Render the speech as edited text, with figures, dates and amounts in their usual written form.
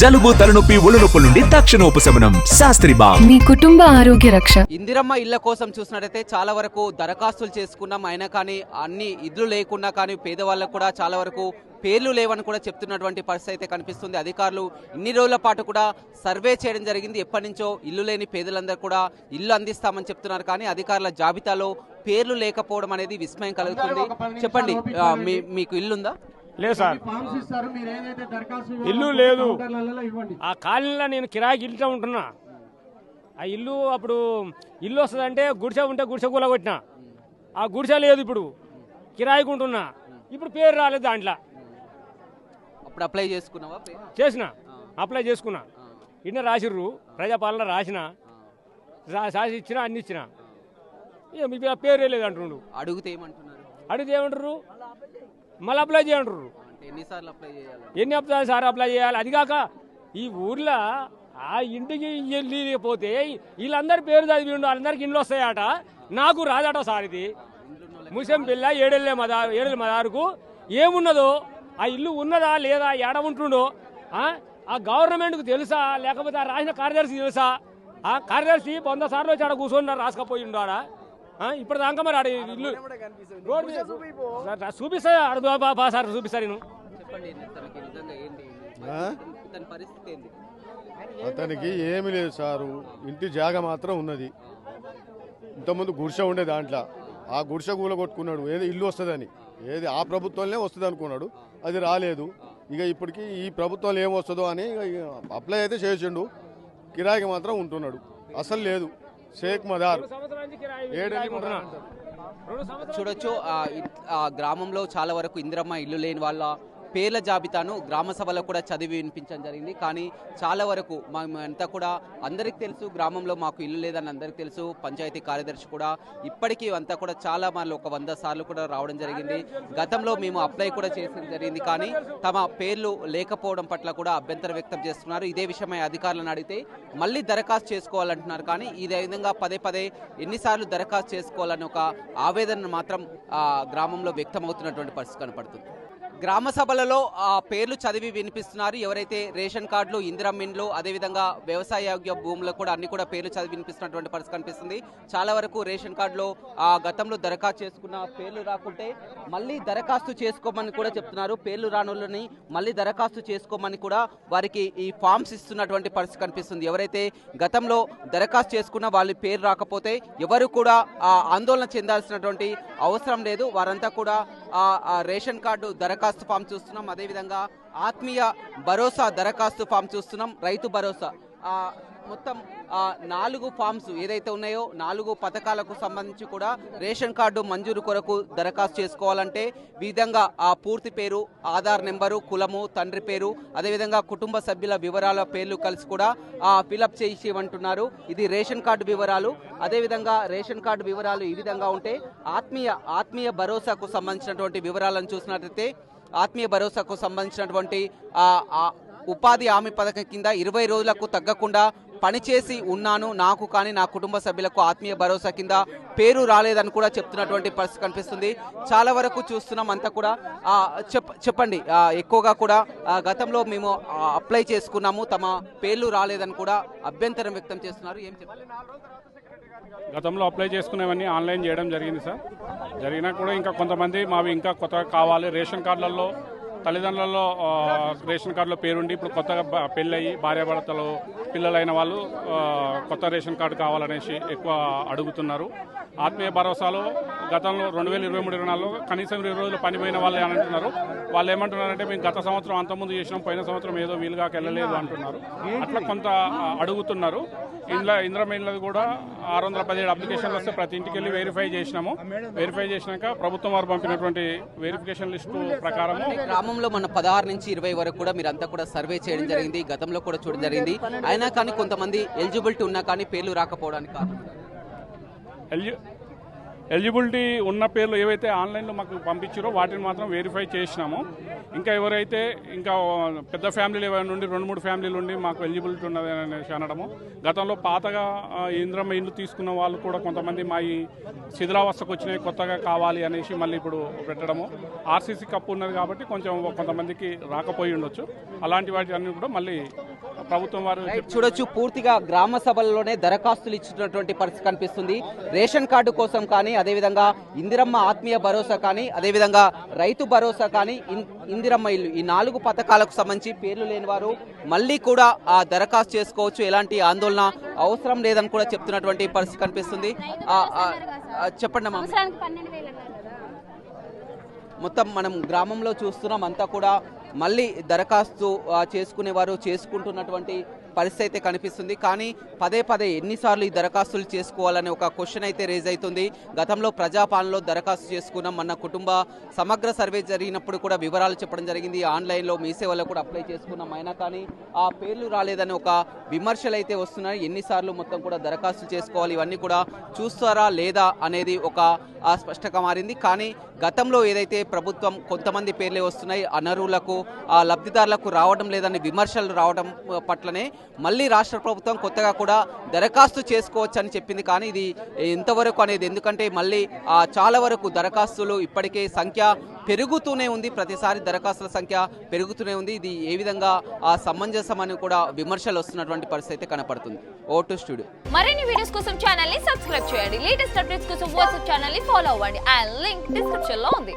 జలుబు తలనొప్పి ఒళ్ళనొప్పుల నుండి తక్షణ ఉపశమనం. శాస్త్రి బామ్ మీ కుటుంబ ఆరోగ్య రక్ష. ఇందిరమ్మ ఇళ్ల కోసం చూసినట్టయితే చాలా వరకు దరఖాస్తులు చేసుకున్నాం, అయినా కానీ అన్ని ఇల్లు లేకున్నా కానీ పేదవాళ్ళకు కూడా చాలా వరకు పేర్లు లేవని కూడా చెప్తున్నటువంటి పరిస్థితి అయితే కనిపిస్తుంది. అధికారులు ఇన్ని రోజుల పాటు కూడా సర్వే చేయడం జరిగింది. ఎప్పటి నుంచో ఇల్లు లేని పేదలందరూ కూడా ఇల్లు అందిస్తామని చెప్తున్నారు, కానీ అధికారుల జాబితాలో పేర్లు లేకపోవడం అనేది విస్మయం కలుగుతుంది. చెప్పండి, మీకు ఇల్లుందా? లేదు సార్, ఇల్లు లేదు. ఆ కాలనీలో నేను కిరాయికి ఇంట్లో ఉంటున్నా. ఆ ఇల్లు అప్పుడు ఇల్లు వస్తుందంటే గుడిసె ఉంటే గుడిసె కూలగొట్టినా. ఆ గుడిసె లేదు, ఇప్పుడు కిరాయికి ఉంటున్నా. ఇప్పుడు పేరు రాలేదు దాంట్లో. అప్పుడు అప్లై చేసుకున్నావా? చేసిన, అప్లై చేసుకున్నా. ఇన్న రాసిర్రు, ప్రజాపాలన రాసిన, రాసి ఇచ్చిన, అన్ని ఇచ్చిన. ఇక మీ పేరు లేదు అంటుండు. అడిగితే ఏమంటున్నారు? అడిగితే ఏమంటారు, మళ్ళీ అప్లై చేయంటారు. ఎన్నిసార్లు అప్లై చేయాలి? ఎన్ని సార్ అప్లై చేయాలి? అది కాక ఈ ఊర్లో ఆ ఇంటికి వెళ్ళిపోతే వీళ్ళందరి పేరు చదివి ఉండు, వాళ్ళందరికి ఇండ్లు వస్తాయట, నాకు రాదట సార్. ఇది ముసెం పిల్ల ఏడెళ్ళే మదారుకు ఏమున్నదో, ఆ ఇల్లు ఉన్నదా లేదా, ఏడ ఉంటుండో ఆ గవర్నమెంట్కు తెలుసా, లేకపోతే ఆ రాసిన కార్యదర్శి తెలుసా? ఆ కార్యదర్శి 100 సార్లు వచ్చి ఆడ కూర్చొని రాసుకపోయి ఉండు. ఆడ ఇప్పుడు దాకా మరి ఆడ ఇల్లు రోడ్ చూపిస్తా సార్, చూపిస్తా నేను. అతనికి ఏమి లేదు సారు, ఇంటి జాగ మాత్రం ఉన్నది. ఇంతకుముందు గుడిసె ఉండే దాంట్లో ఆ గుడిసె కూల కొట్టుకున్నాడు. ఏదో ఇల్లు వస్తుందని, ఏది ఆ ప్రభుత్వంలో వస్తుంది అనుకున్నాడు, అది రాలేదు. ఇక ఇప్పటికి ఈ ప్రభుత్వంలో ఏం వస్తుందో అని అప్లై అయితే చేసిండు, కిరాయికి మాత్రం ఉంటున్నాడు. అసలు లేదు. షేక్ మదార్ చూడొచ్చు. ఆ గ్రామంలో చాలా వరకు ఇందిరమ్మ ఇల్లు లేని వాళ్ళ పేర్ల జాబితాను గ్రామ సభలో కూడా చదివి వినిపించడం జరిగింది. కానీ చాలా వరకు మేమంతా కూడా అందరికీ తెలుసు, గ్రామంలో మాకు ఇల్లు లేదని అందరికీ తెలుసు. పంచాయతీ కార్యదర్శి కూడా ఇప్పటికీ అంతా కూడా చాలా మార్లు, ఒక 100 సార్లు కూడా రావడం జరిగింది. గతంలో మేము అప్లై కూడా చేయడం జరిగింది, కానీ తమ పేర్లు లేకపోవడం పట్ల కూడా అభ్యంతరం వ్యక్తం చేస్తున్నారు. ఇదే విషయమై అధికారులను అడిగితే మళ్ళీ దరఖాస్తు చేసుకోవాలంటున్నారు. కానీ ఇదే విధంగా పదే ఎన్నిసార్లు దరఖాస్తు చేసుకోవాలని ఒక ఆవేదన మాత్రం గ్రామంలో వ్యక్తమవుతున్నటువంటి పరిస్థితి కనపడుతుంది. గ్రామ సభలలో పేర్లు చదివి వినిపిస్తున్నారు. ఎవరైతే రేషన్ కార్డులు, ఇందిరమ్మ ఇండ్లు, అదేవిధంగా వ్యవసాయోగ్య భూములు కూడా అన్ని కూడా పేర్లు చదివి వినిపిస్తున్నటువంటి పరిస్థితి కనిపిస్తుంది. చాలా వరకు రేషన్ కార్డులో గతంలో దరఖాస్తు చేసుకున్న పేర్లు రాకుంటే మళ్ళీ దరఖాస్తు చేసుకోమని కూడా చెప్తున్నారు. పేర్లు రానులని మళ్ళీ దరఖాస్తు చేసుకోమని కూడా వారికి ఈ ఫామ్స్ ఇస్తున్నటువంటి పరిస్థితి కనిపిస్తుంది. ఎవరైతే గతంలో దరఖాస్తు చేసుకున్న వాళ్ళ పేరు రాకపోతే ఎవరు కూడా ఆందోళన చెందాల్సినటువంటి అవసరం లేదు. వారంతా కూడా రేషన్ కార్డు దరఖాస్తు ఫామ్ చూస్తున్నాం, అదేవిధంగా ఆత్మీయ భరోసా దరఖాస్తు ఫామ్ చూస్తున్నాం, రైతు భరోసా, మొత్తం 4 ఫామ్స్ ఏదైతే ఉన్నాయో 4 పథకాలకు సంబంధించి కూడా రేషన్ కార్డు మంజూరు కొరకు దరఖాస్తు చేసుకోవాలంటే విధంగా ఆ పూర్తి పేరు, ఆధార్ నెంబరు, కులము, తండ్రి పేరు, అదేవిధంగా కుటుంబ సభ్యుల వివరాల పేర్లు కలిసి కూడా ఫిలప్ చేసి అంటున్నారు. ఇది రేషన్ కార్డు వివరాలు. అదేవిధంగా రేషన్ కార్డు వివరాలు ఈ విధంగా ఉంటే ఆత్మీయ భరోసాకు సంబంధించినటువంటి వివరాలను చూసినట్లయితే ఆత్మీయ భరోసాకు సంబంధించినటువంటి ఉపాధి హామీ పథకం కింద 20 రోజులకు తగ్గకుండా పనిచేసి ఉన్నాను, నాకు కానీ నా కుటుంబ సభ్యులకు ఆత్మీయ భరోసా కింద పేరు రాలేదని కూడా చెప్తున్నటువంటి పరిస్థితి కనిపిస్తుంది. చాలా వరకు చూస్తున్నాం అంతా కూడా. చెప్పండి, ఎక్కువగా కూడా గతంలో మేము అప్లై చేసుకున్నాము, తమ పేర్లు రాలేదని కూడా అభ్యంతరం వ్యక్తం చేస్తున్నారు. ఏం చెప్పాలి? గతంలో అప్లై చేసుకునేవన్నీ ఆన్లైన్ చేయడం జరిగింది సార్. జరిగినా కూడా ఇంకా కొంతమంది మావి ఇంకా కొత్తగా కావాలి. రేషన్ కార్డులలో తల్లిదండ్రులలో రేషన్ కార్డులో పేరుండి ఇప్పుడు కొత్తగా పెళ్ళయి భార్యాభర్తలు పిల్లలైన వాళ్ళు కొత్త రేషన్ కార్డు కావాలనేసి ఎక్కువ అడుగుతున్నారు. ఆత్మీయ భరోసాలో గతంలో 2023-24లో కనీసం 20 రోజులు పనిపోయిన వాళ్ళు అని అంటున్నారు. వాళ్ళు ఏమంటున్నారంటే మేము గత సంవత్సరం అంతకుముందు చేసినాం, పోయిన సంవత్సరం ఏదో వీలుగా వెళ్ళలేదు అంటున్నారు. అట్లా కొంత అడుగుతున్నారు. ఇందిరమ్మ ఇండ్లది కూడా 617 అప్లికేషన్లు వస్తే ప్రతి ఇంటికి వెళ్ళి వెరిఫై చేసినాము. వెరిఫై చేసినాక ప్రభుత్వం వారు పంపినటువంటి వెరిఫికేషన్ లిస్టు ప్రకారం గ్రామంలో మన 16 నుంచి 20 వరకు కూడా మీరంతా కూడా సర్వే చేయడం జరిగింది, గతంలో కూడా చూడడం జరిగింది. అయినా కానీ కొంతమంది ఎలిజిబిలిటీ ఉన్నా కానీ పేర్లు రాకపోవడానికి ఎలిజిబిలిటీ ఉన్న పేర్లు ఏవైతే ఆన్లైన్లో మాకు పంపించారో వాటిని మాత్రం వెరిఫై చేసినాము. ఇంకా ఎవరైతే ఇంకా పెద్ద ఫ్యామిలీలు ఏమైనా నుండి 2-3 ఫ్యామిలీలు ఉండి మాకు ఎలిజిబిలిటీ ఉన్నది అనేసి అనడము. గతంలో పాతగా ఇంద్రమ్మ ఇల్లు తీసుకున్న వాళ్ళు కూడా కొంతమంది మా ఈ శిథిలావస్థకు వచ్చినాయి కొత్తగా కావాలి అనేసి మళ్ళీ ఇప్పుడు పెట్టడము. ఆర్సీసీ కప్పు ఉన్నది కాబట్టి కొంతమందికి రాకపోయి ఉండొచ్చు. అలాంటి వాటి అన్ని కూడా మళ్ళీ ప్రభుత్వం వారు చూడొచ్చు. పూర్తిగా గ్రామ సభల్లోనే దరఖాస్తులు ఇచ్చినటువంటి పరిస్థితి కనిపిస్తుంది. రేషన్ కార్డు కోసం కానీ, అదేవిధంగా ఇందిరమ్మ ఆత్మీయ భరోసా కానీ, అదేవిధంగా రైతు భరోసా కానీ, ఇందిరమ్మ ఇల్లు, ఈ 4 పథకాలకు సంబంధించి పేర్లు లేని వారు మళ్ళీ కూడా ఆ దరఖాస్తు చేసుకోవచ్చు. ఎలాంటి ఆందోళన అవసరం లేదని కూడా చెప్తున్నటువంటి పరిస్థితి కనిపిస్తుంది. చెప్పండి అమ్మా. మొత్తం మనం గ్రామంలో చూస్తున్నాం, అంతా కూడా మళ్ళీ దరఖాస్తు చేసుకునేవారు చేసుకుంటున్నటువంటి పరిస్థితి అయితే కనిపిస్తుంది. కానీ పదే ఎన్నిసార్లు ఈ దరఖాస్తులు చేసుకోవాలనే ఒక క్వశ్చన్ అయితే రేజ్ అవుతుంది. గతంలో ప్రజాపాలనలో దరఖాస్తు చేసుకున్నాం, మన కుటుంబ సమగ్ర సర్వే జరిగినప్పుడు కూడా వివరాలు చెప్పడం జరిగింది. ఆన్లైన్లో మీ సేవలో కూడా అప్లై చేసుకున్నాం, అయినా కానీ ఆ పేర్లు రాలేదని ఒక విమర్శలు అయితే వస్తున్నాయి. ఎన్నిసార్లు మొత్తం కూడా దరఖాస్తు చేసుకోవాలి, ఇవన్నీ కూడా చూస్తారా లేదా అనేది ఒక స్పష్టంగా మారింది. కానీ గతంలో ఏదైతే ప్రభుత్వం కొంతమంది పేర్లే వస్తున్నాయి, అనర్హులకు లబ్ధిదారులకు రావడం లేదని విమర్శలు రావడం పట్లనే మళ్ళీ రాష్ట్ర ప్రభుత్వం కొత్తగా కూడా దరఖాస్తు చేసుకోవచ్చు అని చెప్పింది. కానీ ఇది ఎంతవరకు అనేది, ఎందుకంటే మళ్ళీ చాలా వరకు దరఖాస్తులు ఇప్పటికే సంఖ్య పెరుగుతూనే ఉంది, ప్రతిసారి దరఖాస్తుల సంఖ్య పెరుగుతూనే ఉంది. ఇది ఏ విధంగా సమంజసమని కూడా విమర్శలు వస్తున్నటువంటి పరిస్థితి కనపడుతుంది. Vote studio. మరిన్ని వీడియోస్ కోసం ఛానల్ ని సబ్స్క్రైబ్ చేయండి. లేటెస్ట్ అప్డేట్స్ కోసం వాట్సాప్ ఛానల్ ని ఫాలో అవ్వండి. అండ్ లింక్ డిస్క్రిప్షన్ లో ఉంది.